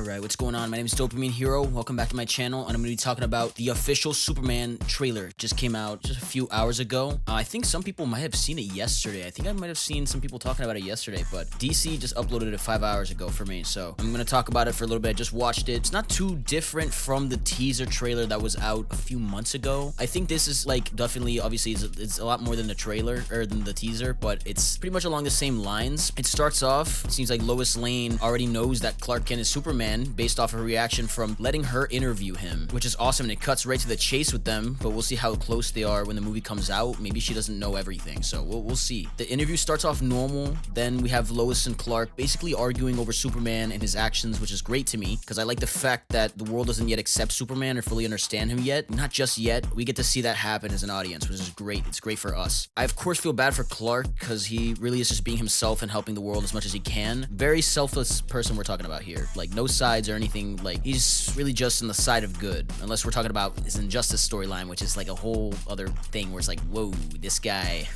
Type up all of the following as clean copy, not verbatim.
Alright, what's going on? My name is Dopamine Hero. Welcome back to my channel, and I'm going to be talking about the official Superman trailer. Just came out just a few hours ago. I think some people might have seen it yesterday. I think I might have seen some people talking about it yesterday, but DC just uploaded it 5 hours ago for me, so I'm going to talk about it for a little bit. I just watched it. It's not too different from the teaser trailer that was out a few months ago. I think this is like definitely, obviously, it's a lot more than the trailer, or than the teaser, but it's pretty much along the same lines. It starts off, it seems like Lois Lane already knows that Clark Kent is Superman based off of a reaction from letting her interview him, which is awesome, and it cuts right to the chase with them, but we'll see how close they are when the movie comes out. Maybe she doesn't know everything, so we'll see. The interview starts off normal, then we have Lois and Clark basically arguing over Superman and his actions, which is great to me, because I like the fact that the world doesn't yet accept Superman or fully understand him yet. Not just yet. We get to see that happen as an audience, which is great. It's great for us. I, of course, feel bad for Clark, because he really is just being himself and helping the world as much as he can. Very selfless person we're talking about here. Like, no sides or anything. Like, he's really just on the side of good, unless we're talking about his Injustice storyline, which is like a whole other thing where it's like, whoa, this guy.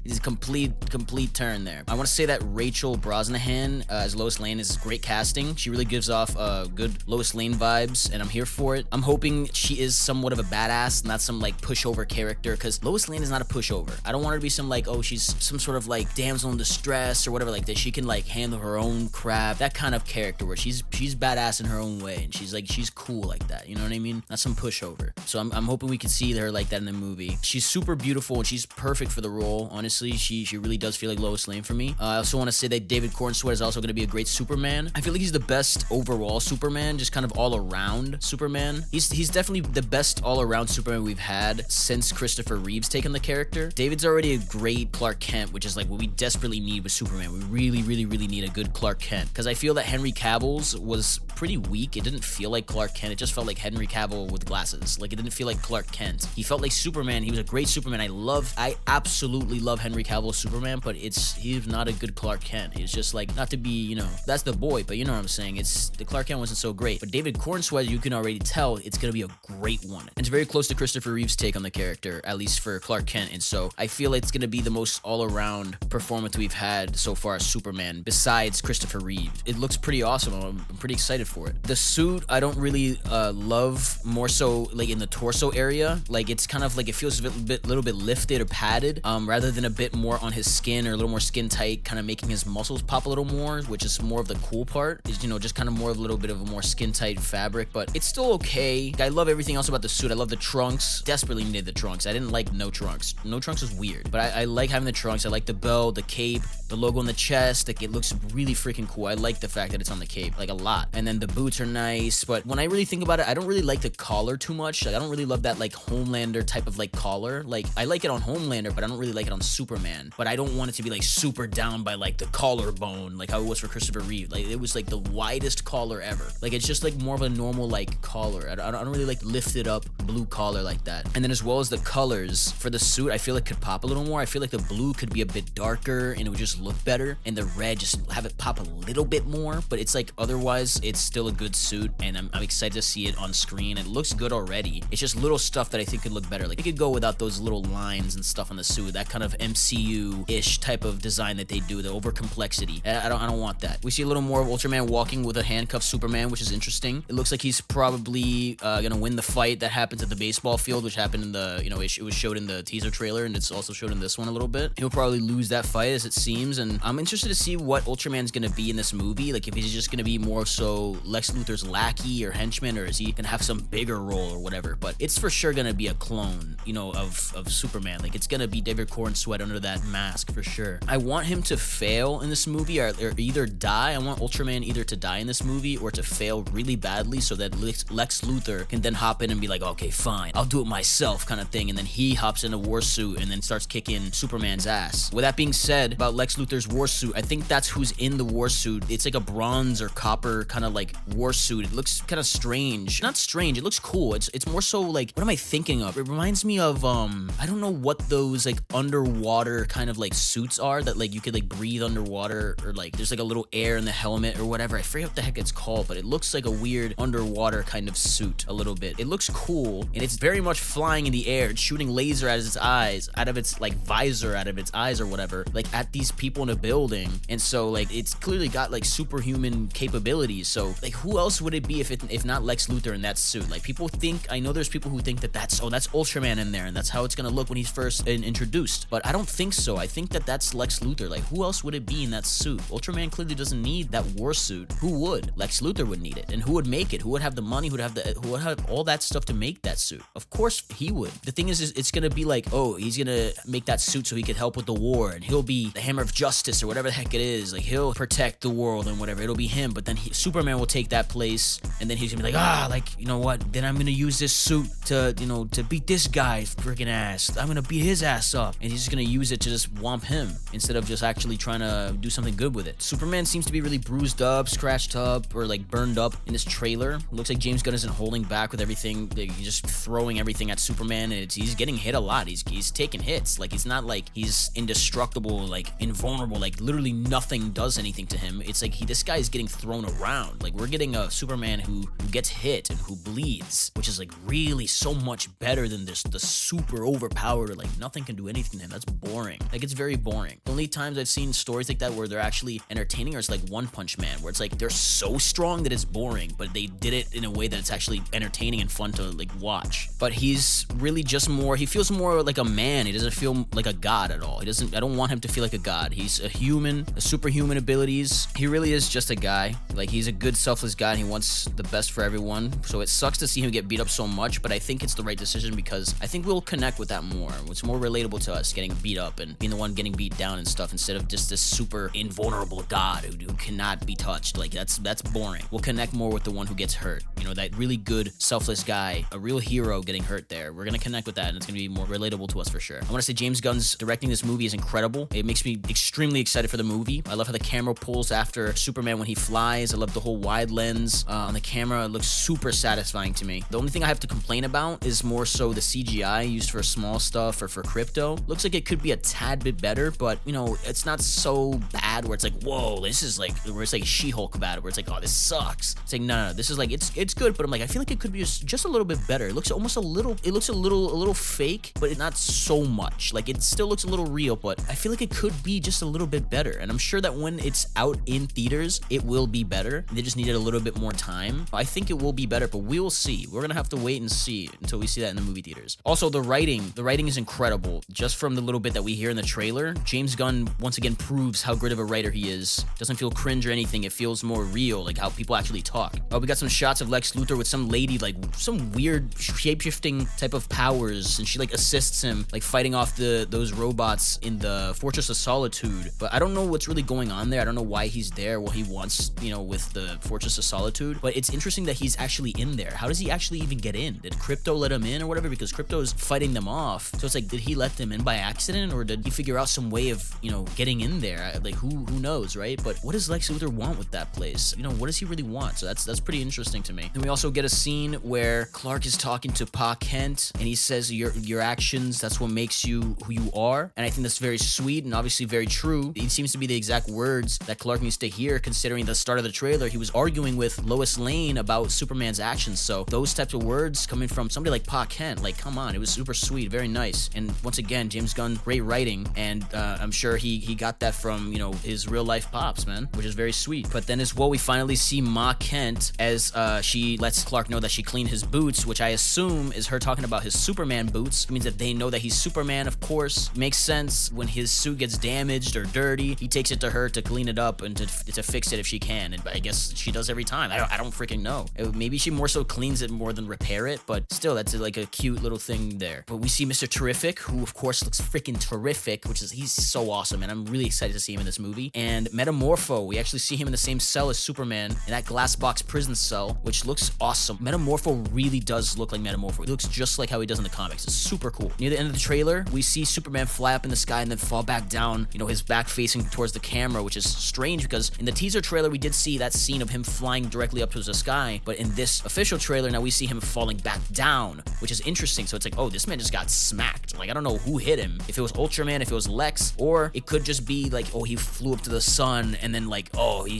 He's a complete turn there. I want to say that Rachel Brosnahan as Lois Lane is great casting. She really gives off good Lois Lane vibes, and I'm here for it. I'm hoping she is somewhat of a badass, not some like pushover character, because Lois Lane is not a pushover. I don't want her to be some like, oh, she's some sort of like damsel in distress or whatever like that. She can like handle her own crap, that kind of character where she's badass in her own way, and she's cool like that, you know what I mean? Not some pushover. So I'm hoping we can see her like that in the movie. She's super beautiful and she's perfect for the role. Honestly, she really does feel like Lois Lane for me. I also want to say that David Cornsweet is also going to be a great Superman. I feel like he's the best overall Superman, just kind of all around Superman. He's definitely the best all around Superman we've had since Christopher Reeve's taken the character. David's already a great Clark Kent, which is like what we desperately need with Superman. We really need a good Clark Kent, because I feel that Henry Cavill's was pretty weak. It didn't feel like Clark Kent. It just felt like Henry Cavill with glasses. Like, it didn't feel like Clark Kent. He felt like Superman. He was a great Superman. I absolutely love Henry Cavill's Superman, but he's not a good Clark Kent. It's just like, not to be, you know, that's the boy, but you know what I'm saying. It's the Clark Kent wasn't so great. But David Cornsweet, you can already tell it's gonna be a great one. And it's very close to Christopher Reeve's take on the character, at least for Clark Kent. And so I feel it's gonna be the most all-around performance we've had so far as Superman, besides Christopher Reeve. It looks pretty awesome. I'm pretty excited for it. The suit, I don't really love, more so like in the torso area. Like, it's kind of like, it feels a little bit lifted or padded, rather than a bit more on his skin, or a little more skin tight, kind of making his muscles pop a little more, which is more of the cool part, is, you know, just kind of more of a little bit of a more skin tight fabric. But it's still okay. I love everything else about the suit. I love the trunks. Desperately needed the trunks. I didn't like no trunks. No trunks was weird, but I like having the trunks. I like the belt, the cape, the logo on the chest. Like, it looks really freaking cool. I like the fact that it's on the cape, like, a lot. And then the boots are nice, but when I really think about it, I don't really like the collar too much. Like, I don't really love that like Homelander type of like collar. Like, I like it on Homelander, but I don't really like it on Superman. But I don't want it to be like super down by like the collarbone, like how it was for Christopher Reeve. Like, it was like the widest collar ever. Like, it's just like more of a normal like collar. I don't really like lifted up blue collar like that. And then as well as the colors for the suit, I feel like could pop a little more. I feel like the blue could be a bit darker and it would just look better, and the red just have it pop a little bit more. But it's like, otherwise it's still a good suit, and I'm excited to see it on screen. It looks good already. It's just little stuff that I think could look better. Like, it could go without those little lines and stuff on the suit, that kind of MCU-ish type of design that they do, the over complexity. I don't want that. We see a little more of Ultraman walking with a handcuffed Superman, which is interesting. It looks like he's probably gonna win the fight that happens at the baseball field, which happened in the, you know, it was showed in the teaser trailer, and it's also showed in this one a little bit. He'll probably lose that fight, as it seems, and I'm interested to see what Ultraman's gonna be in this movie. Like, if he's just gonna be more so Lex Luthor's lackey or henchman, or is he gonna have some bigger role or whatever. But it's for sure gonna be a clone, you know, of Superman. Like, it's gonna be David Cornsweet under that mask for sure. I want him to fail in this movie, or either die. I want Ultraman either to die in this movie or to fail really badly, so that Lex Luthor can then hop in and be like, okay, fine, I'll do it myself, kind of thing. And then he hops in a war suit and then starts kicking Superman's ass. With that being said, about Lex Luthor's war suit, I think that's who's in the war suit. It's like a bronze or copper kind of like war suit. It looks kind of strange. Not strange, it looks cool. It's more so like, what am I thinking of? It reminds me of I don't know what those like underwater kind of like suits are that like you could like breathe underwater, or like there's like a little air in the helmet or whatever. I forget what the heck it's called, but it looks like a weird underwater kind of suit a little bit. It looks cool, and it's very much flying in the air. It's shooting laser out of its eyes, out of its like visor, out of its eyes or whatever, like at these people in a building. And so like it's clearly got like superhuman capabilities abilities. So like, who else would it be if not Lex Luthor in that suit? Like, people think, I know there's people who think that that's Ultraman in there, and that's how it's gonna look when he's first introduced. But I don't think so. I think that that's Lex Luthor. Like, who else would it be in that suit? Ultraman clearly doesn't need that war suit. Who would? Lex Luthor would need it, and who would make it? Who would have the money? Who would have all that stuff to make that suit? Of course he would. The thing is it's gonna be like, oh, he's gonna make that suit so he could help with the war, and he'll be the hammer of justice or whatever the heck it is. Like, he'll protect the world and whatever. It'll be him. But then Superman will take that place, and then he's gonna be like, like, you know what? Then I'm gonna use this suit to, you know, to beat this guy's freaking ass. I'm gonna beat his ass up, and he's just gonna use it to just whomp him instead of just actually trying to do something good with it. Superman seems to be really bruised up, scratched up, or like burned up in this trailer. Looks like James Gunn isn't holding back with everything. He's just throwing everything at Superman, and he's getting hit a lot. He's taking hits. Like, it's not like he's indestructible, like invulnerable. Like, literally nothing does anything to him. It's like this guy is getting thrown around. Like, we're getting a Superman who gets hit and who bleeds, which is like really so much better than the super overpowered, like nothing can do anything to him. That's boring. Like, it's very boring. The only times I've seen stories like that where they're actually entertaining are it's like One Punch Man, where it's like they're so strong that it's boring, but they did it in a way that it's actually entertaining and fun to like watch. But he's really just he feels more like a man. He doesn't feel like a god at all. I don't want him to feel like a god. He's a human, a superhuman abilities. He really is just a guy. Like, he's a good, selfless guy, and he wants the best for everyone. So it sucks to see him get beat up so much, but I think it's the right decision because I think we'll connect with that more. It's more relatable to us getting beat up and being the one getting beat down and stuff instead of just this super invulnerable god who cannot be touched. Like, that's boring. We'll connect more with the one who gets hurt. You know, that really good, selfless guy, a real hero getting hurt there. We're gonna connect with that, and it's gonna be more relatable to us for sure. I want to say James Gunn's directing this movie is incredible. It makes me extremely excited for the movie. I love how the camera pulls after Superman when he flies. I love the whole wide lens on the camera. It looks super satisfying to me. The only thing I have to complain about is more so the CGI used for small stuff or for Crypto. Looks like it could be a tad bit better, but you know, it's not so bad where it's like, whoa, this is like, where it's like She-Hulk bad, where it's like, oh, this sucks. It's like, no, this is like, it's good, but I'm like, I feel like it could be just a little bit better. It looks almost a little fake, but it's not so much. Like, it still looks a little real, but I feel like it could be just a little bit better. And I'm sure that when it's out in theaters, it will be better. They just needed a little bit more time. I think it will be better, but we will see. We're gonna have to wait and see until we see that in the movie theaters. Also, the writing is incredible. Just from the little bit that we hear in the trailer, James Gunn once again proves how great of a writer he is. Doesn't feel cringe or anything. It feels more real, like how people actually talk. We got some shots of Lex Luthor with some lady, like some weird shape-shifting type of powers, and she like assists him, like fighting off those robots in the Fortress of Solitude. But I don't know what's really going on there. I don't know why he's there, what he wants, you know, with the Fortress of Solitude. But it's interesting that he's actually in there. How does he actually even get in? Did Crypto let him in or whatever? Because Crypto's fighting them off. So it's like, did he let them in by accident, or did he figure out some way of, you know, getting in there? Like, who knows, right? But what does Lex Luthor want with that place? You know, what does he really want? So that's pretty interesting to me. And we also get a scene where Clark is talking to Pa Kent, and he says, your actions, that's what makes you who you are. And I think that's very sweet and obviously very true. It seems to be the exact words that Clark needs to hear, considering the start of the trailer, he was arguing with Lois Lane about Superman's actions. So those types of words coming from somebody like Pa Kent, like, come on, it was super sweet, very nice. And once again, James Gunn, great writing, and I'm sure he got that from, you know, his real life pops, man, which is very sweet. But then as well, we finally see Ma Kent as she lets Clark know that she cleaned his boots, which I assume is her talking about his Superman boots. It means that they know that he's Superman, of course. Makes sense. When his suit gets damaged or dirty, he takes it to her to clean it up and to fix it if she can. And I guess she does every time. I don't freaking know. Maybe she more so cleans it more than repair it, but still, that's like a cute little thing there. But we see Mr. Terrific, who of course looks freaking terrific, which is, he's so awesome, and I'm really excited to see him in this movie. And Metamorpho, we actually see him in the same cell as Superman, in that glass box prison cell, which looks awesome. Metamorpho really does look like Metamorpho. He looks just like how he does in the comics. It's super cool. Near the end of the trailer, we see Superman fly up in the sky and then fall back down, you know, his back facing towards the camera, which is strange because in the teaser trailer, we did see that scene of him flying directly up towards the sky, but in this official trailer, now we see him falling back down, which is interesting. So it's like, oh, this man just got smacked. Like, I don't know who hit him. If it was Ultraman, if it was Lex, or it could just be like, oh, he flew up to the sun and then like, oh, he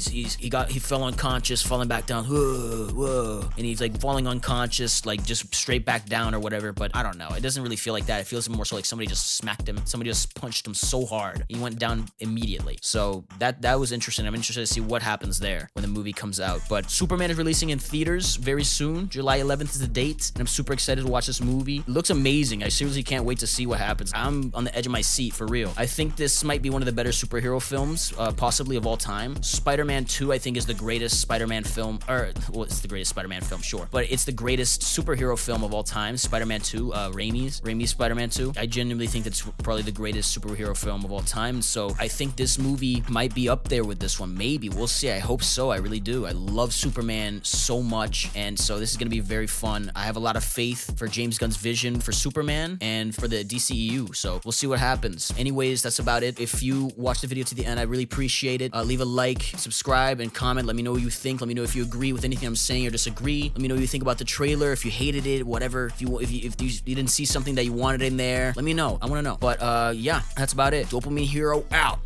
fell unconscious, falling back down, whoa, and he's like falling unconscious, like just straight back down or whatever. But I don't know. It doesn't really feel like that. It feels more so like somebody just smacked him. Somebody just punched him so hard. He went down immediately. So that was interesting. I'm interested to see what happens there. when the movie comes out. But Superman is releasing in theaters very soon. July 11th is the date, and I'm super excited to watch this movie. It looks amazing. I seriously can't wait to see what happens. I'm on the edge of my seat, for real. I think this might be one of the better superhero films, possibly of all time. Spider-Man 2, I think, is the greatest Spider-Man film, well, it's the greatest Spider-Man film, sure, but it's the greatest superhero film of all time. Spider-Man 2, Raimi's Spider-Man 2. I genuinely think that's probably the greatest superhero film of all time, so I think this movie might be up there with this one. Maybe. We'll see. I hope so. I really do. I love Superman so much, and so this is going to be very fun. I have a lot of faith for James Gunn's vision for Superman and for the DCEU, so we'll see what happens. Anyways, that's about it. If you watched the video to the end, I really appreciate it. Leave a like, subscribe, and comment. Let me know what you think. Let me know if you agree with anything I'm saying or disagree. Let me know what you think about the trailer, if you hated it, whatever. If you didn't see something that you wanted in there, let me know. I want to know. But yeah, that's about it. Dopamine Hero out.